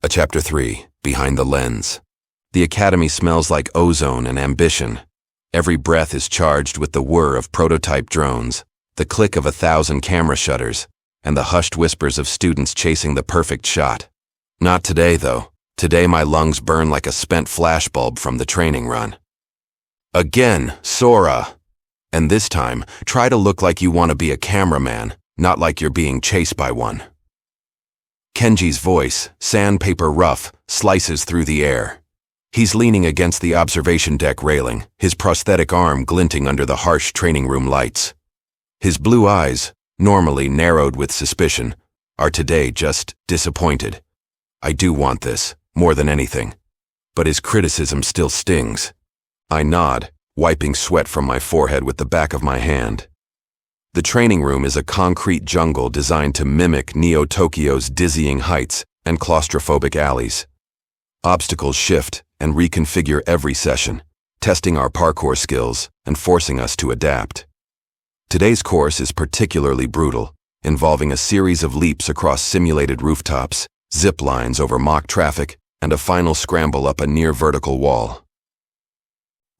Chapter 3, Behind the Lens. The academy smells like ozone and ambition. Every breath is charged with the whir of prototype drones, the click of 1,000 camera shutters, and the hushed whispers of students chasing the perfect shot. Not today, though. Today my lungs burn like a spent flashbulb from the training run. Again, Sora! And this time, try to look like you want to be a cameraman, not like you're being chased by one. Kenji's voice, sandpaper rough, slices through the air. He's leaning against the observation deck railing, his prosthetic arm glinting under the harsh training room lights. His blue eyes, normally narrowed with suspicion, are today just disappointed. I do want this, more than anything. But his criticism still stings. I nod, wiping sweat from my forehead with the back of my hand. The training room is a concrete jungle designed to mimic Neo-Tokyo's dizzying heights and claustrophobic alleys. Obstacles shift and reconfigure every session, testing our parkour skills and forcing us to adapt. Today's course is particularly brutal, involving a series of leaps across simulated rooftops, zip lines over mock traffic, and a final scramble up a near-vertical wall.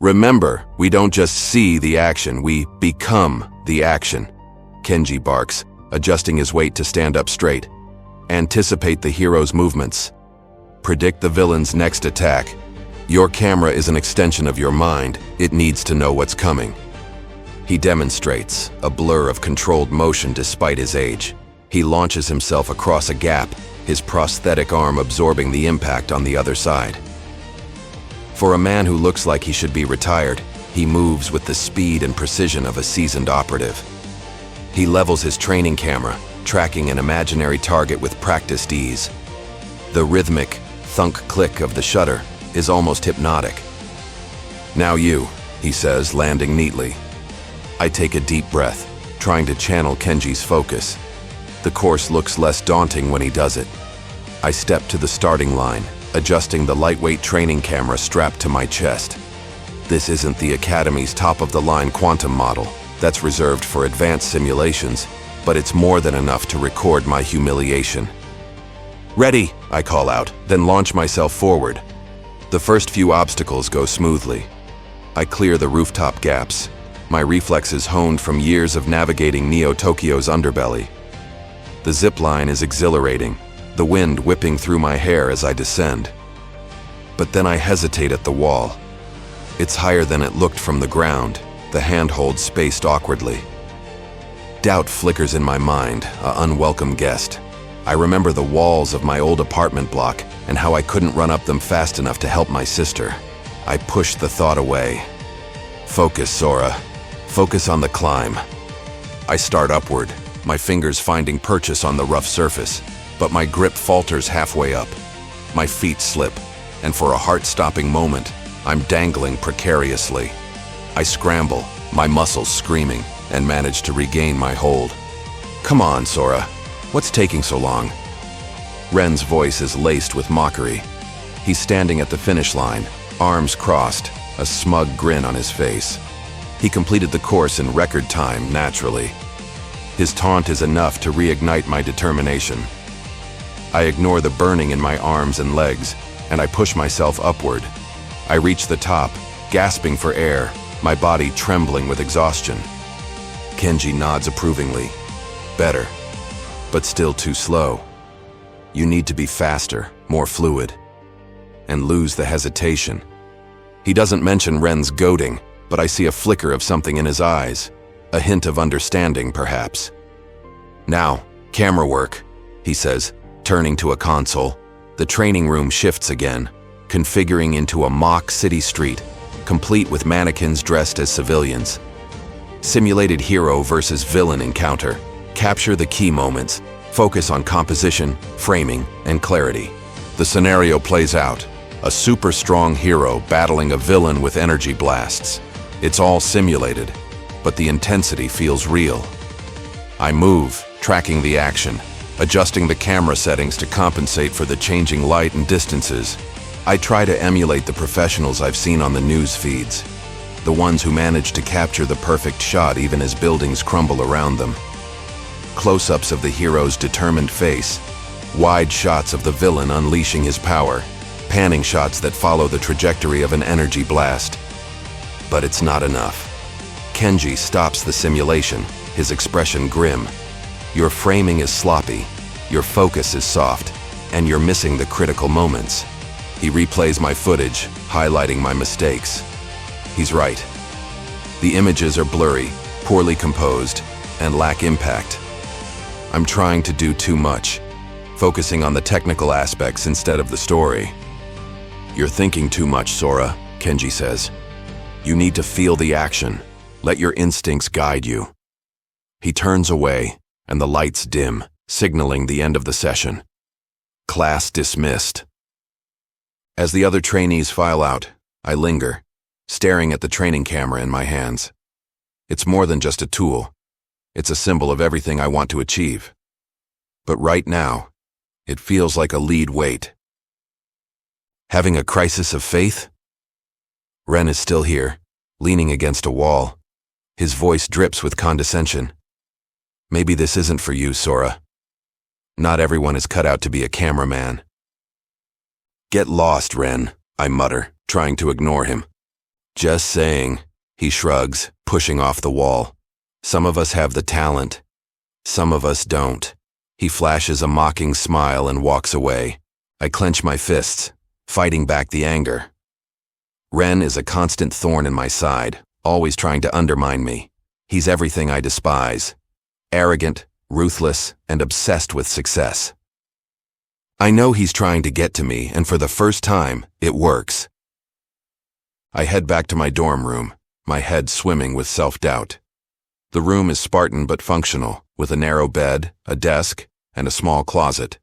Remember, we don't just see the action, we become the action, Kenji barks, adjusting his weight to stand up straight. Anticipate the hero's movements. Predict the villain's next attack. Your camera is an extension of your mind. It needs to know what's coming. He demonstrates, a blur of controlled motion despite his age. He launches himself across a gap, his prosthetic arm absorbing the impact on the other side. For a man who looks like he should be retired, he moves with the speed and precision of a seasoned operative. He levels his training camera, tracking an imaginary target with practiced ease. The rhythmic, thunk click of the shutter is almost hypnotic. "Now you," he says, landing neatly. I take a deep breath, trying to channel Kenji's focus. The course looks less daunting when he does it. I step to the starting line, adjusting the lightweight training camera strapped to my chest. This isn't the Academy's top-of-the-line quantum model that's reserved for advanced simulations, but it's more than enough to record my humiliation. "Ready," I call out, then launch myself forward. The first few obstacles go smoothly. I clear the rooftop gaps, my reflexes honed from years of navigating Neo-Tokyo's underbelly. The zip line is exhilarating, the wind whipping through my hair as I descend. But then I hesitate at the wall. It's higher than it looked from the ground, the handhold spaced awkwardly. Doubt flickers in my mind, an unwelcome guest. I remember the walls of my old apartment block and how I couldn't run up them fast enough to help my sister. I pushed the thought away. Focus, Sora. Focus on the climb. I start upward, my fingers finding purchase on the rough surface, but my grip falters halfway up. My feet slip, and for a heart-stopping moment, I'm dangling precariously. I scramble, my muscles screaming, and manage to regain my hold. "Come on, Sora. What's taking so long?" Ren's voice is laced with mockery. He's standing at the finish line, arms crossed, a smug grin on his face. He completed the course in record time, naturally. His taunt is enough to reignite my determination. I ignore the burning in my arms and legs, and I push myself upward. I reach the top, gasping for air, my body trembling with exhaustion. Kenji nods approvingly. Better, but still too slow. You need to be faster, more fluid, and lose the hesitation. He doesn't mention Ren's goading, but I see a flicker of something in his eyes, a hint of understanding, perhaps. "Now, camera work," he says, turning to a console. The training room shifts again, configuring into a mock city street, complete with mannequins dressed as civilians. Simulated hero versus villain encounter. Capture the key moments. Focus on composition, framing, and clarity. The scenario plays out. A super strong hero battling a villain with energy blasts. It's all simulated, but the intensity feels real. I move, tracking the action, adjusting the camera settings to compensate for the changing light and distances. I try to emulate the professionals I've seen on the news feeds, the ones who manage to capture the perfect shot even as buildings crumble around them. Close-ups of the hero's determined face, Wide shots of the villain unleashing his power, panning shots that follow the trajectory of an energy blast. But it's not enough. Kenji stops the simulation, his expression grim. Your framing is sloppy, your focus is soft, and you're missing the critical moments. He replays my footage, highlighting my mistakes. He's right. The images are blurry, poorly composed, and lack impact. I'm trying to do too much, focusing on the technical aspects instead of the story. You're thinking too much, Sora, Kenji says. You need to feel the action. Let your instincts guide you. He turns away, and the lights dim, signaling the end of the session. Class dismissed. As the other trainees file out, I linger, staring at the training camera in my hands. It's more than just a tool. It's a symbol of everything I want to achieve. But right now, it feels like a lead weight. Having a crisis of faith? Ren is still here, leaning against a wall. His voice drips with condescension. Maybe this isn't for you, Sora. Not everyone is cut out to be a cameraman. Get lost, Ren, I mutter, trying to ignore him. Just saying, he shrugs, pushing off the wall. Some of us have the talent. Some of us don't. He flashes a mocking smile and walks away. I clench my fists, fighting back the anger. Ren is a constant thorn in my side, always trying to undermine me. He's everything I despise. Arrogant, ruthless, and obsessed with success. I know he's trying to get to me, and for the first time, it works. I head back to my dorm room, my head swimming with self-doubt. The room is Spartan but functional, with a narrow bed, a desk, and a small closet.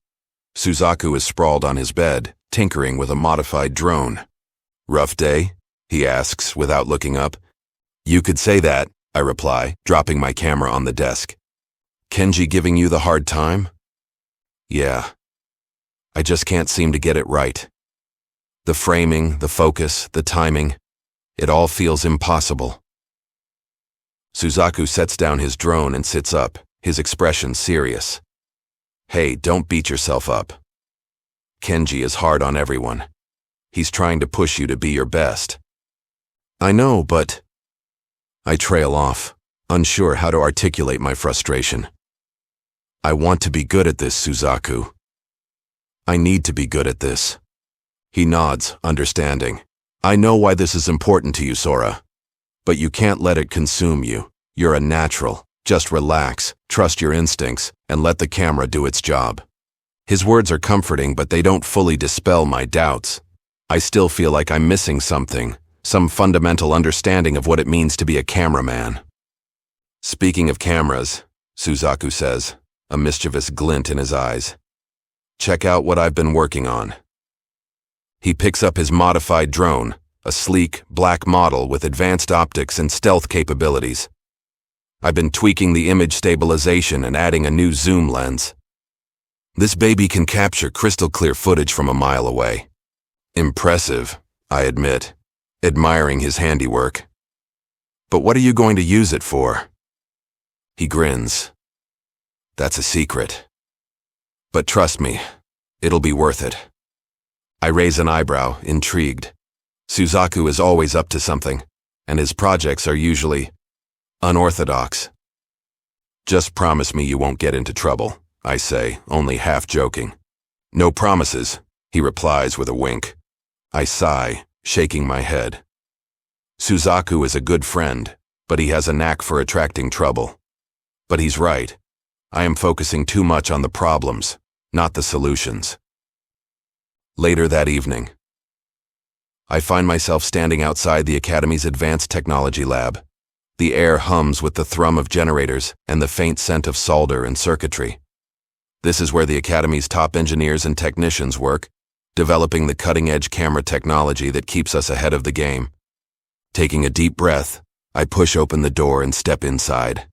Suzaku is sprawled on his bed, tinkering with a modified drone. Rough day? He asks, without looking up. You could say that, I reply, dropping my camera on the desk. Kenji giving you the hard time? Yeah. I just can't seem to get it right. The framing, the focus, the timing, it all feels impossible. Suzaku sets down his drone and sits up, his expression serious. Hey, don't beat yourself up. Kenji is hard on everyone. He's trying to push you to be your best. I know, but... I trail off, unsure how to articulate my frustration. I want to be good at this, Suzaku. I need to be good at this. He nods, understanding. I know why this is important to you, Sora. But you can't let it consume you. You're a natural. Just relax, trust your instincts, and let the camera do its job. His words are comforting, but they don't fully dispel my doubts. I still feel like I'm missing something, some fundamental understanding of what it means to be a cameraman. Speaking of cameras, Suzaku says, a mischievous glint in his eyes. Check out what I've been working on. He picks up his modified drone, a sleek, black model with advanced optics and stealth capabilities. I've been tweaking the image stabilization and adding a new zoom lens. This baby can capture crystal clear footage from a mile away. Impressive, I admit, admiring his handiwork. But what are you going to use it for? He grins. That's a secret. But trust me, it'll be worth it. I raise an eyebrow, intrigued. Suzaku is always up to something, and his projects are usually unorthodox. Just promise me you won't get into trouble, I say, only half joking. No promises, he replies with a wink. I sigh, shaking my head. Suzaku is a good friend, but he has a knack for attracting trouble. But he's right. I am focusing too much on the problems, not the solutions. Later that evening, I find myself standing outside the Academy's Advanced Technology Lab. The air hums with the thrum of generators and the faint scent of solder and circuitry. This is where the Academy's top engineers and technicians work, developing the cutting-edge camera technology that keeps us ahead of the game. Taking a deep breath, I push open the door and step inside.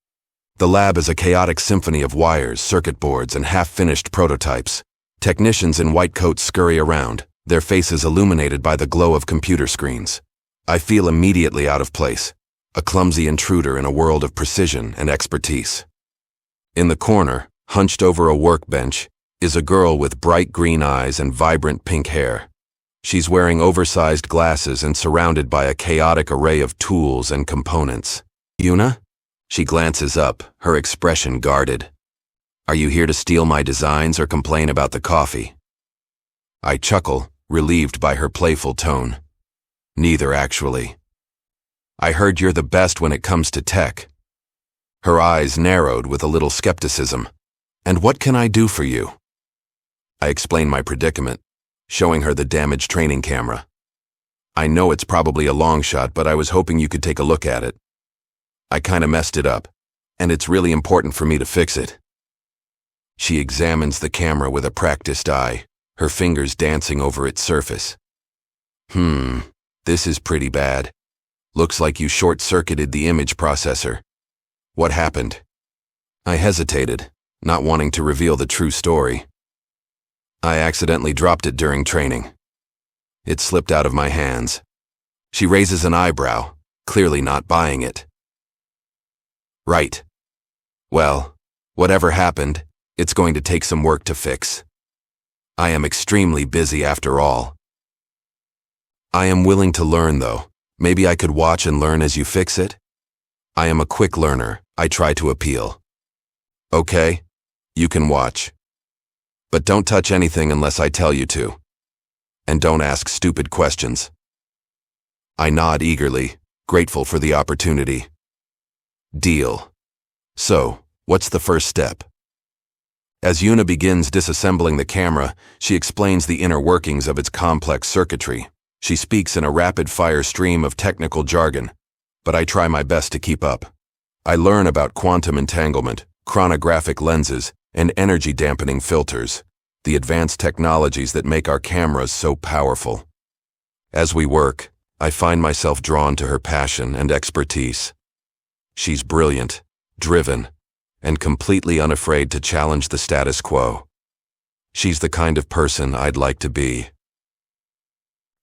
The lab is a chaotic symphony of wires, circuit boards, and half-finished prototypes. Technicians in white coats scurry around, their faces illuminated by the glow of computer screens. I feel immediately out of place, a clumsy intruder in a world of precision and expertise. In the corner, hunched over a workbench, is a girl with bright green eyes and vibrant pink hair. She's wearing oversized glasses and surrounded by a chaotic array of tools and components. Yuna? She glances up, her expression guarded. Are you here to steal my designs or complain about the coffee? I chuckle, relieved by her playful tone. Neither, actually. I heard you're the best when it comes to tech. Her eyes narrowed with a little skepticism. And what can I do for you? I explain my predicament, showing her the damaged training camera. I know it's probably a long shot, but I was hoping you could take a look at it. I kinda messed it up, and it's really important for me to fix it. She examines the camera with a practiced eye, her fingers dancing over its surface. This is pretty bad. Looks like you short-circuited the image processor. What happened? I hesitated, not wanting to reveal the true story. I accidentally dropped it during training. It slipped out of my hands. She raises an eyebrow, clearly not buying it. Right. Well, whatever happened, it's going to take some work to fix. I am extremely busy after all. I am willing to learn, though. Maybe I could watch and learn as you fix it? I am a quick learner. I try to appeal. Okay, you can watch. But don't touch anything unless I tell you to. And don't ask stupid questions. I nod eagerly, grateful for the opportunity. Deal. So, what's the first step? As Yuna begins disassembling the camera, she explains the inner workings of its complex circuitry. She speaks in a rapid-fire stream of technical jargon, but I try my best to keep up. I learn about quantum entanglement, chronographic lenses, and energy-dampening filters, the advanced technologies that make our cameras so powerful. As we work, I find myself drawn to her passion and expertise. She's brilliant, driven, and completely unafraid to challenge the status quo. She's the kind of person I'd like to be.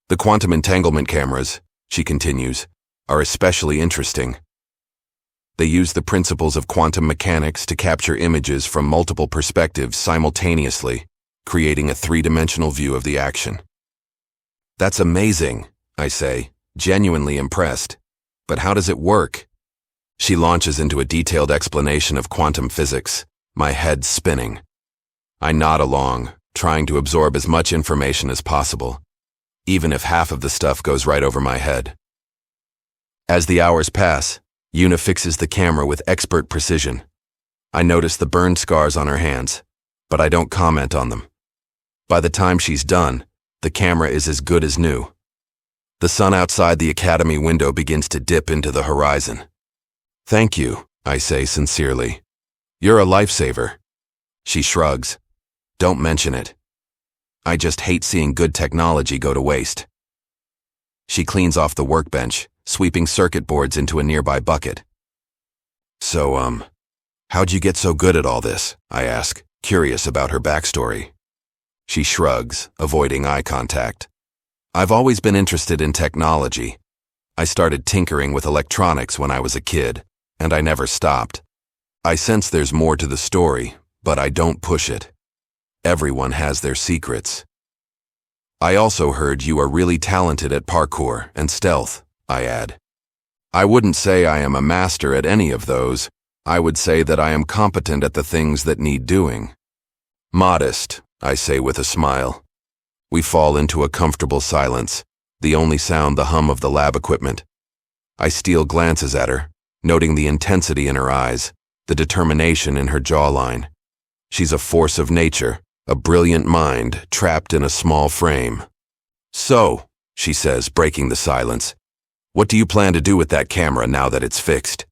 The quantum entanglement cameras, she continues, are especially interesting. They use the principles of quantum mechanics to capture images from multiple perspectives simultaneously, creating a three-dimensional view of the action. That's amazing, I say, genuinely impressed. But how does it work? She launches into a detailed explanation of quantum physics, my head spinning. I nod along, trying to absorb as much information as possible, even if half of the stuff goes right over my head. As the hours pass, Yuna fixes the camera with expert precision. I notice the burned scars on her hands, but I don't comment on them. By the time she's done, the camera is as good as new. The sun outside the academy window begins to dip into the horizon. Thank you, I say sincerely. You're a lifesaver. She shrugs. Don't mention it. I just hate seeing good technology go to waste. She cleans off the workbench, sweeping circuit boards into a nearby bucket. So, how'd you get so good at all this? I ask, curious about her backstory. She shrugs, avoiding eye contact. I've always been interested in technology. I started tinkering with electronics when I was a kid, and I never stopped. I sense there's more to the story, but I don't push it. Everyone has their secrets. I also heard you are really talented at parkour and stealth, I add. I wouldn't say I am a master at any of those. I would say that I am competent at the things that need doing. Modest, I say with a smile. We fall into a comfortable silence, the only sound the hum of the lab equipment. I steal glances at her, noting the intensity in her eyes, the determination in her jawline. She's a force of nature, a brilliant mind trapped in a small frame. So, she says, breaking the silence, what do you plan to do with that camera now that it's fixed?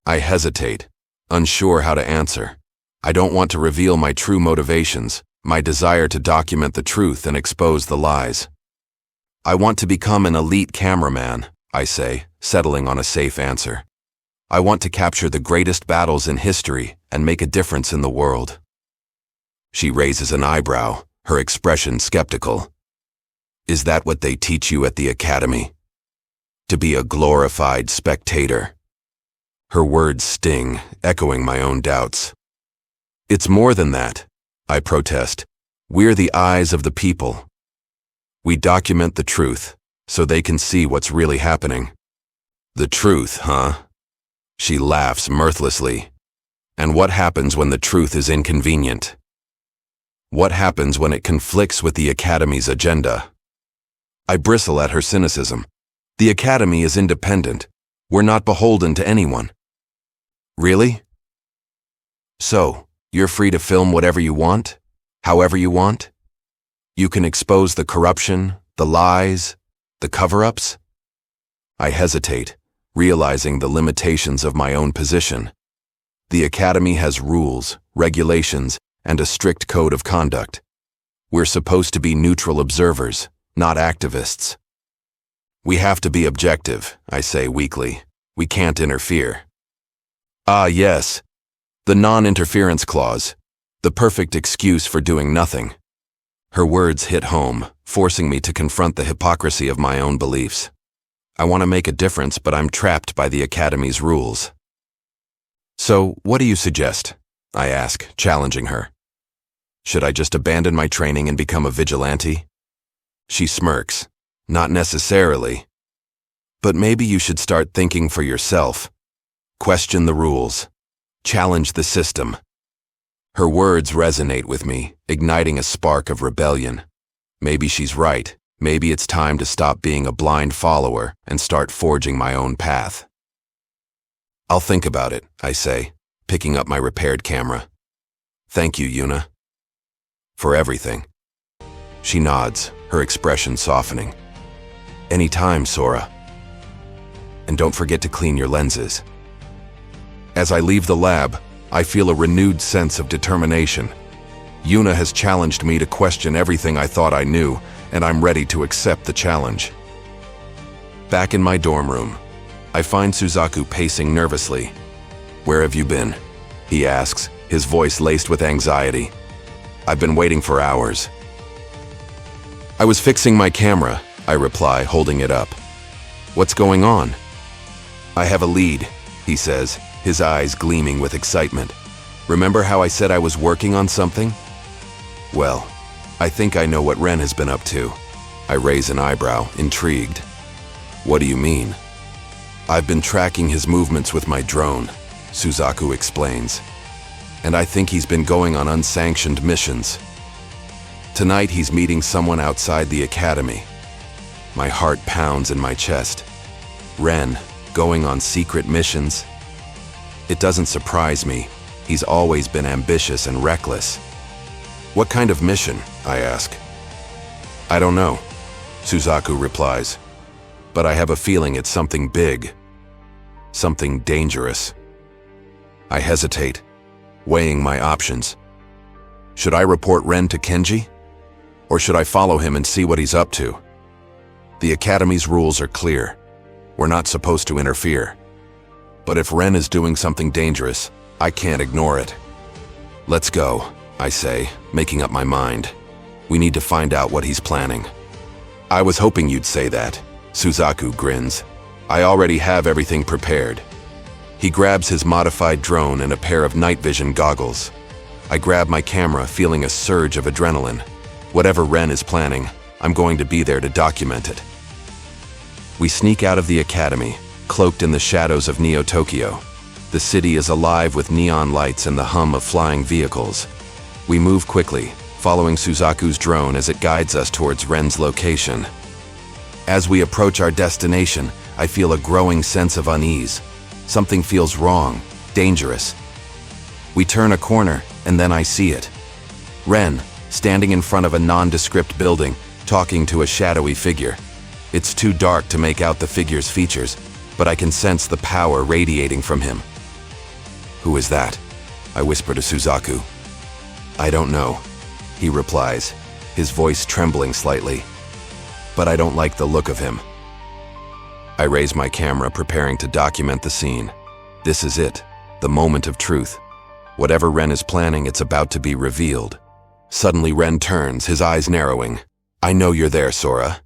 I hesitate, unsure how to answer. I don't want to reveal my true motivations, my desire to document the truth and expose the lies. I want to become an elite cameraman, I say, settling on a safe answer. I want to capture the greatest battles in history and make a difference in the world. She raises an eyebrow, her expression skeptical. Is that what they teach you at the academy? To be a glorified spectator? Her words sting, echoing my own doubts. It's more than that. I protest. We're the eyes of the people. We document the truth, so they can see what's really happening. The truth, huh? She laughs mirthlessly. And what happens when the truth is inconvenient? What happens when it conflicts with the Academy's agenda? I bristle at her cynicism. The Academy is independent. We're not beholden to anyone. Really? So, you're free to film whatever you want, however you want? You can expose the corruption, the lies, the cover-ups? I hesitate, realizing the limitations of my own position. The Academy has rules, regulations, and a strict code of conduct. We're supposed to be neutral observers, not activists. We have to be objective, I say weakly. We can't interfere. Ah, yes. The non-interference clause. The perfect excuse for doing nothing. Her words hit home, forcing me to confront the hypocrisy of my own beliefs. I want to make a difference, but I'm trapped by the Academy's rules. So, what do you suggest? I ask, challenging her. Should I just abandon my training and become a vigilante? She smirks. Not necessarily. But maybe you should start thinking for yourself. Question the rules. Challenge the system. Her words resonate with me, igniting a spark of rebellion. Maybe she's right. Maybe it's time to stop being a blind follower and start forging my own path. I'll think about it, I say, picking up my repaired camera. Thank you, Yuna. For everything. She nods, her expression softening. Anytime, Sora. And don't forget to clean your lenses. As I leave the lab, I feel a renewed sense of determination. Yuna has challenged me to question everything I thought I knew, and I'm ready to accept the challenge. Back in my dorm room, I find Suzaku pacing nervously. Where have you been? He asks, his voice laced with anxiety. I've been waiting for hours. I was fixing my camera, I reply, holding it up. What's going on? I have a lead, he says, his eyes gleaming with excitement. Remember how I said I was working on something? Well, I think I know what Ren has been up to. I raise an eyebrow, intrigued. What do you mean? I've been tracking his movements with my drone, Suzaku explains. And I think he's been going on unsanctioned missions. Tonight he's meeting someone outside the Academy. My heart pounds in my chest. Ren, going on secret missions? It doesn't surprise me. He's always been ambitious and reckless. What kind of mission? I ask. I don't know, Suzaku replies. But I have a feeling it's something big. Something dangerous. I hesitate, weighing my options. Should I report Ren to Kenji? Or should I follow him and see what he's up to? The Academy's rules are clear. We're not supposed to interfere. But if Ren is doing something dangerous, I can't ignore it. Let's go, I say, making up my mind. We need to find out what he's planning. I was hoping you'd say that, Suzaku grins. I already have everything prepared. He grabs his modified drone and a pair of night vision goggles. I grab my camera, feeling a surge of adrenaline. Whatever Ren is planning, I'm going to be there to document it. We sneak out of the Academy, cloaked in the shadows of Neo-Tokyo. The city is alive with neon lights and the hum of flying vehicles. We move quickly, following Suzaku's drone as it guides us towards Ren's location. As we approach our destination, I feel a growing sense of unease. Something feels wrong, dangerous. We turn a corner, and then I see it. Ren, standing in front of a nondescript building, talking to a shadowy figure. It's too dark to make out the figure's features, but I can sense the power radiating from him. Who is that? I whisper to Suzaku. I don't know, he replies, his voice trembling slightly. But I don't like the look of him. I raise my camera, preparing to document the scene. This is it, the moment of truth. Whatever Ren is planning, it's about to be revealed. Suddenly Ren turns, his eyes narrowing. I know you're there, Sora.